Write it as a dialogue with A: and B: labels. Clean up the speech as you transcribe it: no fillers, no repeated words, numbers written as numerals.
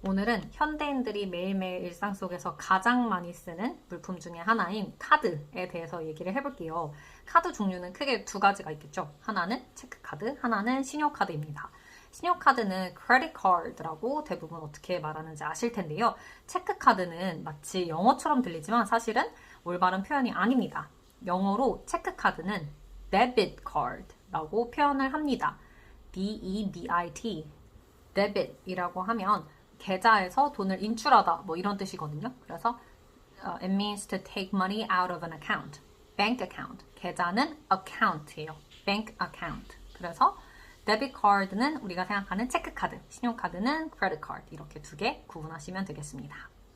A: 오늘은 현대인들이 매일매일 일상 속에서 가장 많이 쓰는 물품 중에 하나인 카드에 대해서 얘기를 해볼게요. 카드 종류는 크게 두 가지가 있겠죠. 하나는 체크카드, 하나는 신용카드입니다. 신용카드는 credit card라고 대부분 어떻게 말하는지 아실 텐데요. 체크카드는 마치 영어처럼 들리지만 사실은 올바른 표현이 아닙니다. 영어로 체크카드는 debit card라고 표현을 합니다. D-E-B-I-T, debit이라고 하면 계좌에서 돈을 인출하다 뭐 이런 뜻이거든요. 그래서 it means to take money out of an account, bank account. 계좌는 account예요. bank account. 그래서 데빗 카드는 우리가 생각하는 체크카드, 신용카드는 크레딧 카드 이렇게 두 개 구분하시면 되겠습니다.